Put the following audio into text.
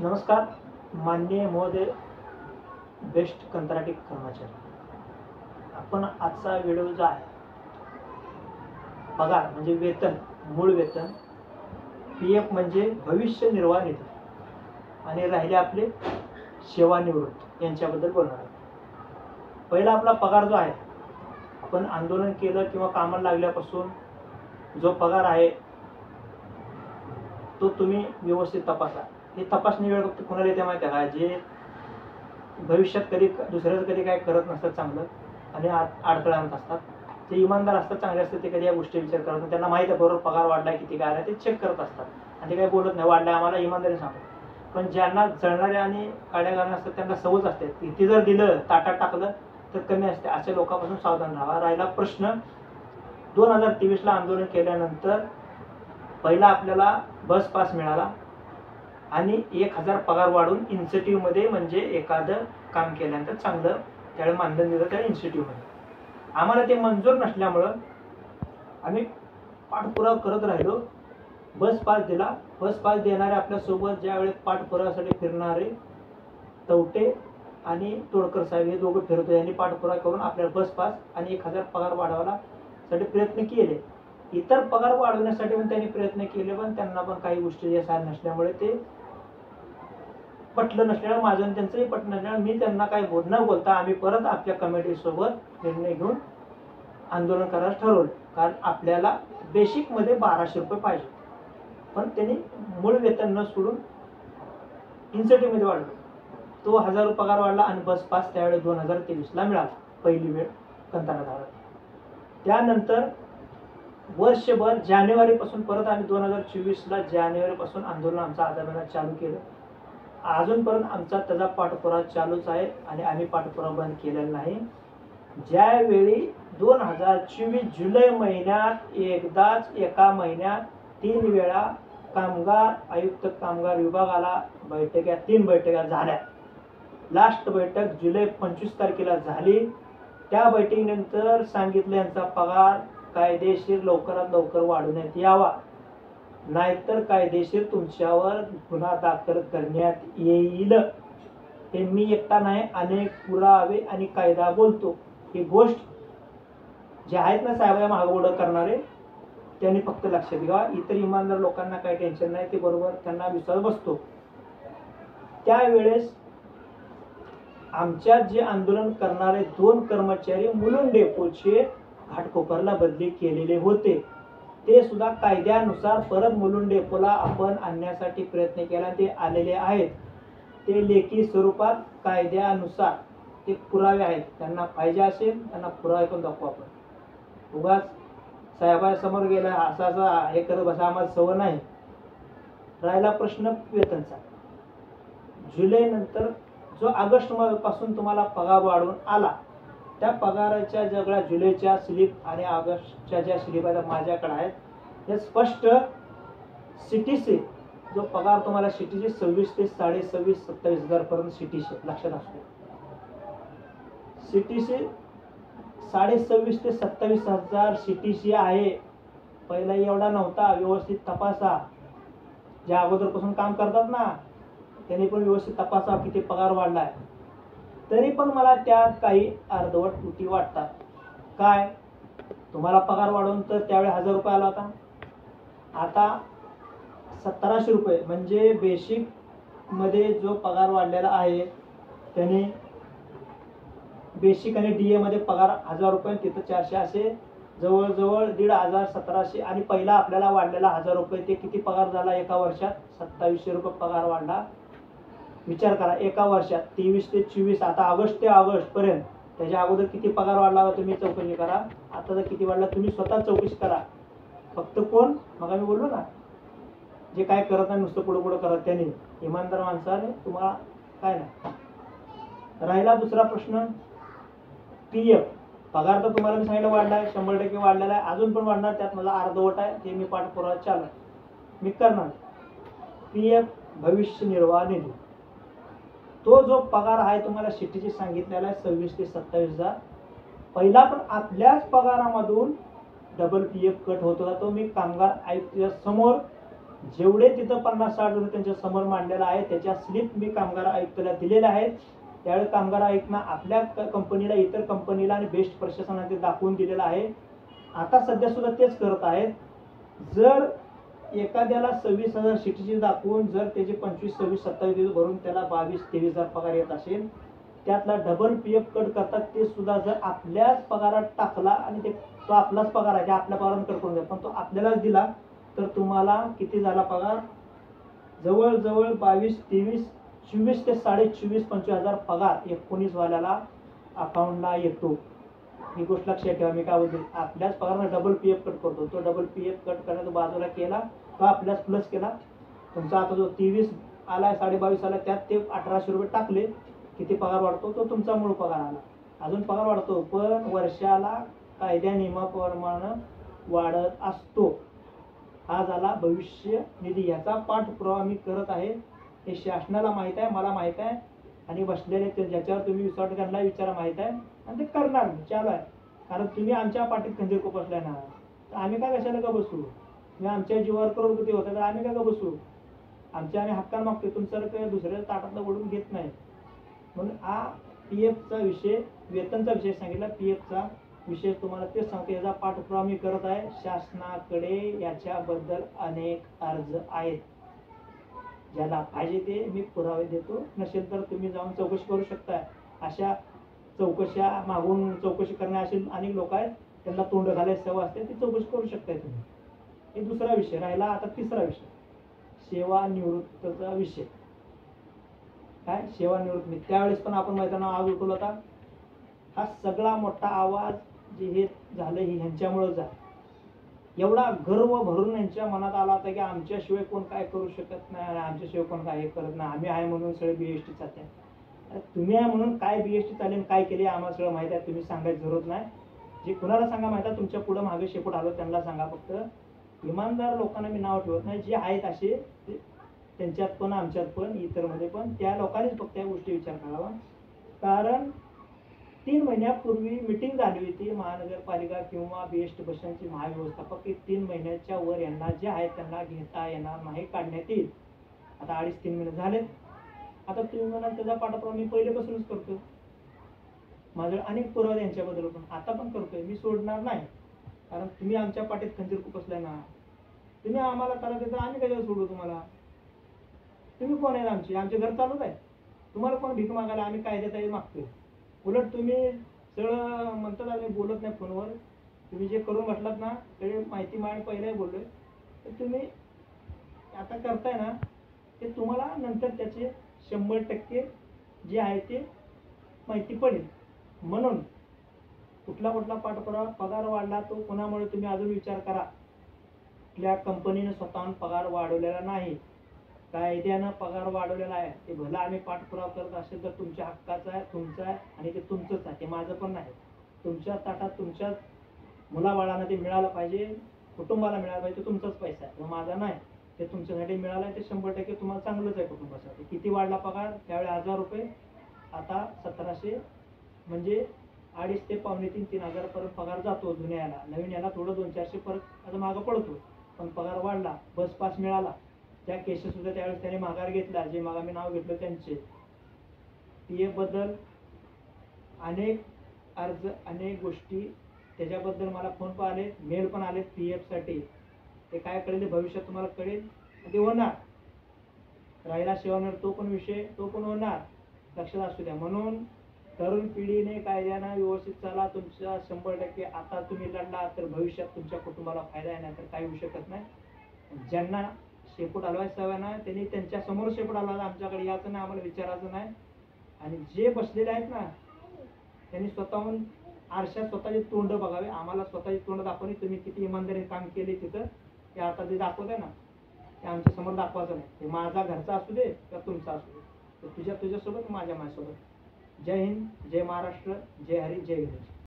नमस्कार माननीय महोदय, बेस्ट कंत्राटी कर्मचारी. आपण आजचा व्हिडिओ जो आहे पगार म्हणजे वेतन, मूळ वेतन, पीएफ म्हणजे भविष्य निर्वाह निधी आणि राहिले आपले सेवानिवृत्त यांच्याबद्दल बोलणार आहे. पहिला आपला पगार जो आहे, आपण आंदोलन केलं किंवा कामाला लागल्यापासून जो पगार आहे तो तुम्ही व्यवस्थित तपासा. हे तपासणी वेळ फक्त कोणाला येते माहिती आहे का? जे भविष्यात कधी दुसऱ्याचं कधी काय करत नसतात चांगलं आणि अडथळा आणत असतात, ते इमानदार असतात, चांगले असतात, ते कधी या गोष्टी विचार करत नाही. त्यांना माहिती आहे बरोबर पगार वाढला किती काय आहे ते चेक करत असतात आणि ते काही बोलत नाही वाढलाय आम्हाला इमानदारी सांगतात. पण ज्यांना जळणारे आणि काड्या घालणे असतात त्यांना सवच असते, किती जर दिलं ताटात टाकलं तर कमी असते. अशा लोकांपासून सावधान राहावा. राहिला प्रश्न 2023ला आंदोलन केल्यानंतर पहिला आपल्याला बस पास मिळाला आणि 1000 पगार वाढून इन्सेंटिव्ह मध्ये, म्हणजे एखादं काम केल्यानंतर चांगलं त्यावेळी मानधन दिलं त्या इन्सेंटिव्ह मध्ये. आम्हाला ते मंजूर नसल्यामुळं आम्ही पाठपुरावा करत राहिलो. बस पास दिला. बस पास देणारे आपल्यासोबत ज्यावेळी पाठपुराव्यासाठी फिरणारे तवटे आणि तोडकर साहेब हे दोघं फिरत होते. यांनी पाठपुरावा करून आपल्याला बस पास आणि 1000 पगार वाढवण्यासाठी प्रयत्न केले. इतर पगार वाढवण्यासाठी पण त्यांनी प्रयत्न केले, पण त्यांना पण काही गोष्टी यश आल्या नसल्यामुळे ते पटलं नसल्यामुळे माझं आणि त्यांचंही पटलं नसल्यामुळे मी त्यांना काही न बोलता आम्ही परत आपल्या कमिटीसोबत निर्णय घेऊन आंदोलन करायला ठरवलं. कारण आपल्याला बेसिकमध्ये 1200 रुपये पाहिजे, पण त्यांनी मूळ वेतन न सोडून इन्सेंटिव्हमध्ये वाढवलं. तो 1000 रुपये पगार वाढला आणि बस पास त्यावेळेस 2023ला मिळाला पहिली वेळ कंत्राटदाराला. त्यानंतर वर्षभर जानेवारीपासून परत आम्ही 2024ला जानेवारीपासून आंदोलन आमचं आंदोलन चालू केलं. अजूनपर्यंत आमचा त्याचा पाठपुरावा चालूच आहे आणि आम्ही पाठपुरावा बंद केलेला नाही. ज्यावेळी 2024 जुलै महिन्यात एकदाच एका महिन्यात 3 वेळा कामगार आयुक्त कामगार विभागाला बैठका 3 बैठका झाल्या. लास्ट बैठक जुलै 25 तारखेला झाली. त्या बैठकीनंतर सांगितलं यांचा पगार कायदेशीर लवकरात लवकर वाढवण्यात यावा, नाहीतर कायदेशीर तुमच्यावर गुन्हा दाखल करण्यात येईल. हे मी एकटा नाही, अनेक पुरावे आणि कायदा बोलतो. ही गोष्ट जे आहेत ना साहेब महागवडं करणारे त्यांनी फक्त लक्षात घ्यावा. इतर इमानदार लोकांना काही टेन्शन नाही, ते बरोबर त्यांना विश्वास बसतो. त्यावेळेस आमच्यात जे आंदोलन करणारे 2 कर्मचारी मुलुंड डेपोचे घाटकोपरला बदली केलेले होते, ते सुद्धा कायद्यानुसार परत मुलुंड डेपोला आपण आणण्यासाठी प्रयत्न केला. ते आलेले आहेत. ते लेखी स्वरूपात कायद्यानुसार ते पुरावे आहेत. त्यांना पाहिजे असेल त्यांना पुरावे पण दाखवू आपण. उगाच साहेबांसमोर गेला असा हे करत बसा, आम्हाला सवय नाही. राहिला प्रश्न वेतनचा. जुलै नंतर जो ऑगस्ट पासून तुम्हाला पगार वाढवून आला, त्या पगाराच्या सगळ्या जुलैच्या स्लिप आणि ऑगस्टच्या ज्या स्लिप आहेत माझ्याकडे आहेत, ते स्पष्ट सीटीसी जो पगार तुम्हाला सीटीसी 26 ते 26.5 27,000 पर्यंत सीटीसी लक्षात असतो. सीटीसी 26.5 ते 27,000 सीटीसी आहे. पहिला एवढा नव्हता. व्यवस्थित तपासा. ज्या अगोदरपासून काम करतात ना त्यांनी पण व्यवस्थित तपासा किती पगार वाढलाय. तरी पण मला त्यात काही अर्धवट त्रुटी वाटतात. काय, तुम्हाला पगार वाढवून तर त्यावेळी 1000 रुपये आला होता, आता 1700 रुपये, म्हणजे बेसिक मध्ये जो पगार वाढलेला आहे त्याने बेसिक आणि डीए मध्ये पगार 1000 रुपये, तिथं 400, असे जवळजवळ 1500 1700. आणि पहिला आपल्याला वाढलेला 1000 रुपये ते किती पगार झाला एका वर्षात? 2700 रुपये पगार वाढला. विचार करा एका वर्षात 23 ते 24, आता ऑगस्ट ते ऑगस्ट पर्यंत त्याच्या अगोदर किती पगार वाढला होता तुम्ही चौकशी करा. आता तर किती वाढला तुम्ही स्वतः चौकशी करा. फक्त कोण, मग आम्ही बोललो ना, जे काय करत नाही नुसतं पुढं पुढं करत, त्यांनी इमानदार माणसाने तुम्हाला काय नाही. राहिला दुसरा प्रश्न पीएफ. पगार तर तुम्हाला मी सांगितलं वाढलाय, 100% वाढलेला आहे, अजून पण वाढणार. त्यात मला अर्धवट आहे, ते मी पाठपुरावा चालू आहे, मी करणार. पीएफ भविष्य निर्वाह निधी, तो जो पगार आहे तुम्हाला सिटीची सांगितलेला आहे 26 ते 27,000. पहिला पण आपल्याच पगारामधून डबल पीएफ कट होत होता. तो मी कामगार आयुक्त समोर जेवढे तिथं 50-60 जण त्यांच्या समोर मांडलेला आहे त्याच्या स्लिप मी कामगार आयुक्ताला दिलेल्या आहेत. त्यावेळी कामगार आयुक्तांना आपल्या कंपनीला, इतर कंपनीला आणि बेस्ट प्रशासनाला ते दाखवून दिलेलं आहे. आता सध्या सुद्धा तेच करत आहेत. जर एखाद्याला 26,000 शिटीची दाखवून जर त्याचे 25, 26, 27 दिवस भरून त्याला 22-23,000 पगार येत असेल, त्यातला डबल PF कट करतात. ते सुद्धा जर आपल्याच पगारात टाकला आणि तो आपलाच पगार आहे, ते आपल्या पगारात कट करून द्या, पण तो आपल्यालाच दिला तर तुम्हाला किती झाला पगार? जवळजवळ 22-23, 24 ते 24,500-25,000 पगार 19 वाल्याला अकाउंटला येतो. ही गोष्ट लक्षात ठेवा. मी काय बोलतो, आपल्याच पगारानं डबल PF कट करतो. तो डबल PF कट करायला बाजूला केला, तो आपल्याच प्लस केला. तुमचा आता जो 23 आला, 22.5 आला, त्यात ते 1,800 रुपये टाकले, किती पगार वाढतो? तो तुमचा मूळ पगार आला. अजून पगार वाढतो, पण वर्षाला कायद्या नियमाप्रमाणे वाढत असतो. हा झाला भविष्य निधी. याचा पाठपुरावा मी करत आहे. हे शासनाला माहीत आहे, मला माहीत आहे, आणि बसलेले ते ज्याच्यावर तुम्ही विश्वास त्यांना विचारा माहीत आहे, आणि ते करणार चालू आहे. कारण तुम्ही आमच्या पाठीत खंजीर खुपसलाय ना, तर आम्ही काय कशाला का बसू? मी आमच्या जीवावर करोडपती होता तर आम्ही काय का बसू? आमच्या आम्ही हक्कानं मागतोय, तुमच्यासारखं दुसऱ्या ताटातलं ओढून घेत नाही. म्हणून हा PFचा विषय, वेतनचा विषय सांगितला, PFचा विषय तुम्हाला तेच सांगतो. याचा पाठपुरावा मी करत आहे. शासनाकडे याच्याबद्दल अनेक अर्ज आहेत. ज्याला पाहिजे ते मी पुरावे देतो. नसेल तर तुम्ही जाऊन चौकशी करू शकता. अशा चौकशा मागून चौकशी करण्या असे अनेक लोक आहेत, त्यांना तोंड घालायची सवय असते, ती चौकशी करू शकताय तुम्ही. हे दुसरा विषय राहिला. आता तिसरा विषय, सेवानिवृत्तचा विषय. काय सेवानिवृत्ती? त्यावेळेस पण आपण मैदानावर आवाज उठवला होता. हा सगळा मोठा आवाज जे हे झालं हे ह्यांच्यामुळेच आहे. एवढा गर्व भरून यांच्या मनात आला होता की आमच्याशिवाय कोण काय करू शकत नाही, आमच्याशिवाय कोण काय हे करत नाही, आम्ही आहे म्हणून सगळे BST चालते. तुम्ही आहे म्हणून काय BST चालेल, काय केले आम्हाला सगळं माहिती आहे. तुम्ही सांगायची जरूरत नाही. जे कुणाला सांगा माहिती आहे, तुमच्या पुढे मागे शेपूट आलं त्यांना सांगा. फक्त इमानदार लोकांना मी नाव ठेवत नाही. जे आहेत असे त्यांच्यात पण, आमच्यात पण, इतरमध्ये पण, त्या लोकांनीच फक्त या गोष्टी विचार करावा. कारण 3 महिन्यापूर्वी मीटिंग झाली होती महानगरपालिका किंवा बेस्ट बसांची महाव्यवस्थापक, की 3 महिन्याच्या वर यांना जे आहे त्यांना घेता येणार नाही, काढण्यात येईल. आता 2.5-3 महिने झालेत. आता तुम्ही म्हणाल त्याचा पाठपुरावा मी पहिलेपासूनच करतो. माझे अनेक पुरावे यांच्याबद्दल पण आता पण करतोय. मी सोडणार नाही. कारण तुम्ही आमच्या पाठीत खंजीर खुपसलाय ना. तुम्ही आम्हाला करा देता, आम्ही कशाला सोडू तुम्हाला? तुम्ही कोण आहेत? आमचे घर चालूच आहे. तुम्हाला कोण भीक मागायला? आम्ही कायद्यात मागतोय. उलट तुम्ही सगळं म्हणतात आम्ही बोलत नाही फोनवर. तुम्ही जे करून म्हटलात ना, ते माहिती मांड पहिल्या बोललोय. तर तुम्ही आता करताय ना, ते तुम्हाला नंतर त्याचे 100% जे आहे ते माहिती पडेल. म्हणून कुठला पाठपुरावा, पगार वाढला तो कोणामुळे तुम्ही अजून विचार करा. आपल्या कंपनीने स्वतःहून पगार वाढवलेला नाही, कायद्यानं पगार वाढवलेला आहे. ते भला आम्ही पाठपुरावा करत असेल तर तुमच्या हक्काचा आहे, तुमचा आहे, आणि ते तुमचंच आहे. ते माझं पण नाही. तुमच्या ताटात तुमच्या मुलाबाळांना ते मिळालं पाहिजे, कुटुंबाला मिळालं पाहिजे. तो तुमचाच पैसा आहे, तो माझा नाही. ते तुमच्यासाठी मिळालं आहे, ते 100% तुम्हाला चांगलंच आहे कुटुंबासाठी. किती वाढला पगार? त्यावेळी 1,000 रुपये, आता 1,700, म्हणजे 2.5 ते पावणे 3,000 पर्यंत पगार जातो जुन्या याला. नवीन याला थोडं 200-400 फरक आता मागं पडतो, पण पगार वाढला. बस पास मिळाला. त्या केसेस सुद्धा त्यावेळेस त्याने माघार घेतला, जे मागा मी नाव घेतलं त्यांचे. PF बद्दल अनेक अर्ज, अनेक गोष्टी, त्याच्याबद्दल मला फोन पण आले, मेल पण आले PF साठी. ते काय कळेल भविष्यात तुम्हाला कळेल, ते होणार. राहिला सेवानिवृत्त तो पण विषय, तो पण होणार. लक्षात असू द्या. म्हणून तरुण पिढीने कायद्यानं व्यवस्थित चाला. तुमच्या 100% आता तुम्ही लढला तर भविष्यात तुमच्या कुटुंबाला फायदा आहे, नाही तर काही होऊ शकत नाही. ज्यांना शेपूट हलवायची सवय नाही त्यांनी त्यांच्या समोर शेपूट हलवायचा. आमच्याकडे यायचं नाही, आम्हाला विचारायचं नाही. आणि जे बसलेले आहेत ना, त्यांनी स्वतःहून आरशात स्वतःचे तोंड बघावे. आम्हाला स्वतःची तोंड दाखवणे, तुम्ही किती इमानदारी काम केले तिथं ते आता ते दाखवत आहे ना, ते आमच्या समोर दाखवायचं नाही. ते माझा घरचा असू दे किंवा तुमचा असू दे, तुझ्यासोबत, माझ्यासोबत. जय हिंद, जय महाराष्ट्र, जय हरी, जय गणेश.